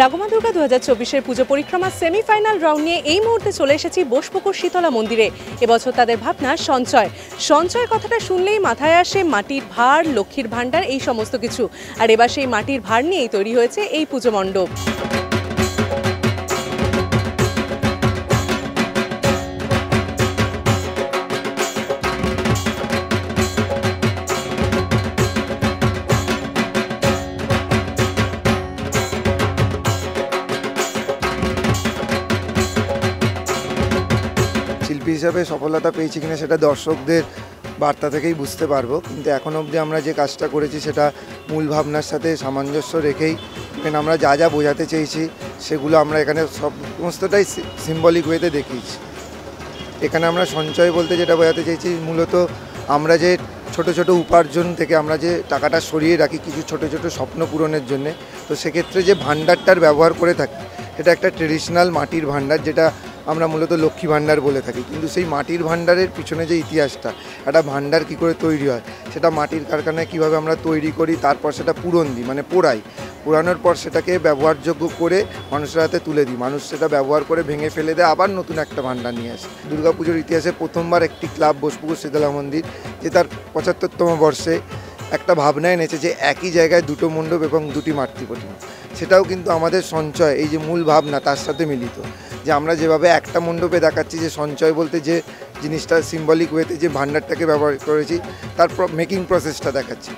জাগমা দুর্গা 2024-এর পুজো পরিক্রমার semifinal round নিয়ে এই মুহূর্তে চলে এসেছি বোসপুকুর শীতলা মন্দিরে। এবছর তাদের ভাবনা সঞ্চয়। সঞ্চয় কথাটা শুনলেই মাথায় আসে মাটির ভাঁড়, লক্ষ্মীর ভাণ্ডার, এই সমস্ত কিছু। আর এবার সেই মাটির ভাঁড় নিয়েই তৈরি হয়েছে এই পুজো মণ্ডপ। শিল্পী হিসাবে সফলতা পেয়েছি কিনা সেটা দর্শকদের বার্তা থেকেই বুঝতে পারবো, কিন্তু এখন অবধি আমরা যে কাজটা করেছি সেটা মূল ভাবনার সাথে সামঞ্জস্য রেখেই এখানে আমরা যা যা বোঝাতে চেয়েছি সেগুলো আমরা এখানে সমস্তটাই সিম্বলিক ওয়েতে দেখিয়েছি। এখানে আমরা সঞ্চয় বলতে যেটা বোঝাতে চেয়েছি, মূলত আমরা যে ছোট ছোট উপার্জন থেকে আমরা যে টাকাটা সরিয়ে রাখি কিছু ছোট ছোট স্বপ্ন পূরণের জন্য, তো সেক্ষেত্রে যে ভাণ্ডারটার ব্যবহার করে থাকি সেটা একটা ট্রেডিশনাল মাটির ভাণ্ডার, যেটা আমরা মূলত লক্ষ্মী ভাণ্ডার বলে থাকি। কিন্তু সেই মাটির ভাণ্ডারের পিছনে যে ইতিহাসটা, একটা ভাণ্ডার কী করে তৈরি হয়, সেটা মাটির কারখানায় কীভাবে আমরা তৈরি করি, তারপর সেটা পূরণ দিই, মানে পোড়ানোর পর সেটাকে ব্যবহারযোগ্য করে মানুষের হাতে তুলে দিই, মানুষ সেটা ব্যবহার করে ভেঙে ফেলে দেয়, আবার নতুন একটা ভাণ্ডার নিয়ে আসে। দুর্গাপুজোর ইতিহাসে প্রথমবার একটি ক্লাব বোসপুকুর শীতলা মন্দির, যে তার 75তম বর্ষে একটা ভাবনা এনেছে যে একই জায়গায় দুটো মণ্ডপ এবং দুটি মাতৃ প্রতিমা। সেটাও কিন্তু আমাদের সঞ্চয়, এই যে মূল ভাবনা তার সাথে মিলিত, যে আমরা যেভাবে একটা মণ্ডপে দেখাচ্ছি যে সঞ্চয় বলতে যে জিনিসটা সিম্বলিক ওয়েতে যে ভাণ্ডারটাকে ব্যবহার করেছি, তার মেকিং প্রসেসটা দেখাচ্ছি।